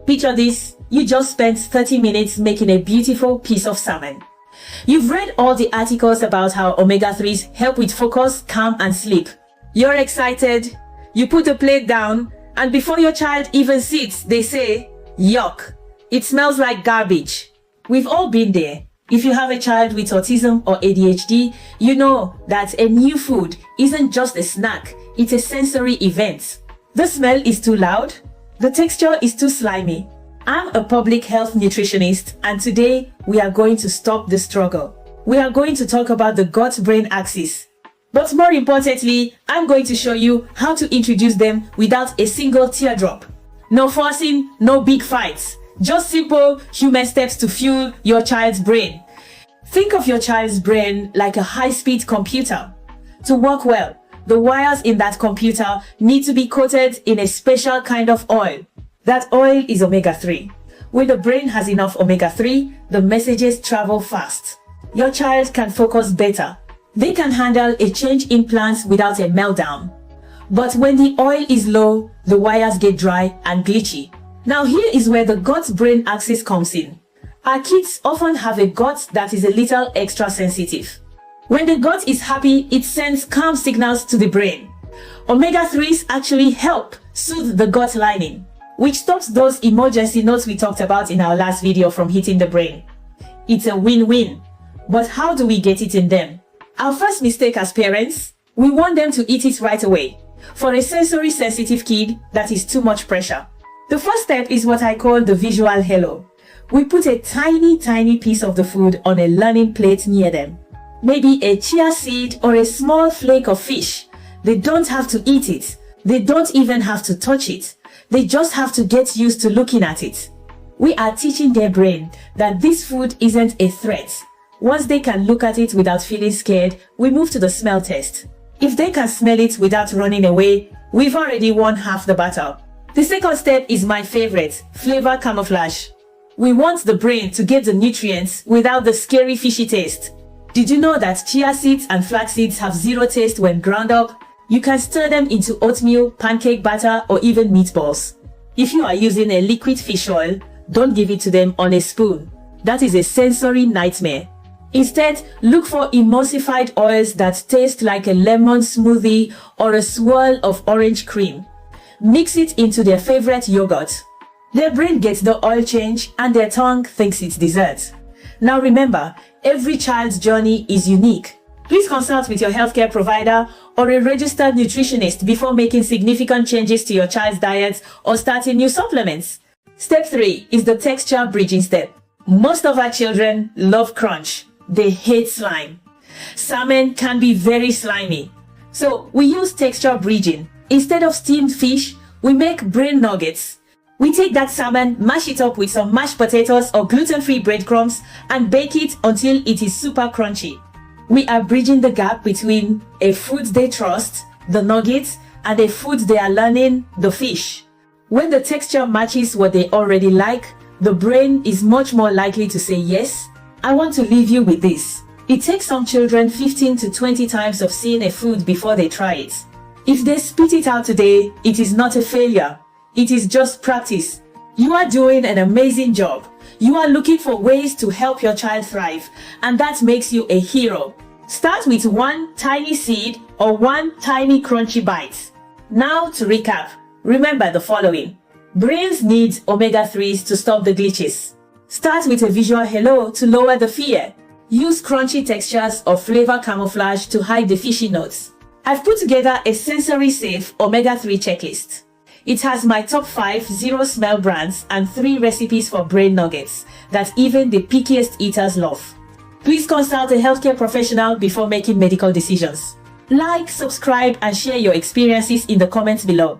Picture this, you just spent 30 minutes making a beautiful piece of salmon. You've read all the articles about how omega-3s help with focus, calm and sleep. You're excited, you put the plate down, and before your child even sits, they say, yuck, it smells like garbage. We've all been there. If you have a child with autism or ADHD, you know that a new food isn't just a snack, it's a sensory event. The smell is too loud, the texture is too slimy. I'm a public health nutritionist, and today we are going to stop the struggle. We are going to talk about the gut-brain axis. But more importantly, I'm going to show you how to introduce them without a single teardrop. No forcing, no big fights. Just simple human steps to fuel your child's brain. Think of your child's brain like a high-speed computer. To work well, the wires in that computer need to be coated in a special kind of oil. That oil is omega-3. When the brain has enough omega-3, the messages travel fast. Your child can focus better. They can handle a change in plans without a meltdown. But when the oil is low, the wires get dry and glitchy. Now here is where the gut-brain axis comes in. Our kids often have a gut that is a little extra sensitive. When the gut is happy, it sends calm signals to the brain. Omega-3s actually help soothe the gut lining, which stops those emergency notes we talked about in our last video from hitting the brain. It's a win-win. But how do we get it in them? Our first mistake as parents, we want them to eat it right away. For a sensory sensitive kid, that is too much pressure. The first step is what I call the visual halo. We put a tiny piece of the food on a learning plate near them. Maybe a chia seed or a small flake of fish. They don't have to eat it. They don't even have to touch it. They just have to get used to looking at it. We are teaching their brain that this food isn't a threat. Once they can look at it without feeling scared, we move to the smell test. If they can smell it without running away, we've already won half the battle. The second step is my favorite, flavor camouflage. We want the brain to get the nutrients without the scary fishy taste. Did you know that chia seeds and flax seeds have zero taste when ground up? You can stir them into oatmeal, pancake batter, or even meatballs. If you are using a liquid fish oil, don't give it to them on a spoon. That is a sensory nightmare. Instead, look for emulsified oils that taste like a lemon smoothie or a swirl of orange cream. Mix it into their favorite yogurt. Their brain gets the oil change and their tongue thinks it's dessert. Now remember, every child's journey is unique. Please consult with your healthcare provider or a registered nutritionist before making significant changes to your child's diet or starting new supplements. Step 3 is the texture bridging step. Most of our children love crunch. They hate slime. Salmon can be very slimy. So we use texture bridging. Instead of steamed fish, we make brain nuggets. We take that salmon, mash it up with some mashed potatoes or gluten-free breadcrumbs and bake it until it is super crunchy. We are bridging the gap between a food they trust, the nuggets, and a food they are learning, the fish. When the texture matches what they already like, the brain is much more likely to say yes. I want to leave you with this. It takes some children 15 to 20 times of seeing a food before they try it. If they spit it out today, it is not a failure. It is just practice. You are doing an amazing job. You are looking for ways to help your child thrive, and that makes you a hero. Start with one tiny seed or one tiny crunchy bite. Now to recap, remember the following. Brains need omega-3s to stop the glitches. Start with a visual hello to lower the fear. Use crunchy textures or flavor camouflage to hide the fishy notes. I've put together a sensory-safe omega-3 checklist. It has my top 5 zero-smell brands and 3 recipes for brain nuggets that even the pickiest eaters love. Please consult a healthcare professional before making medical decisions. Like, subscribe, and share your experiences in the comments below.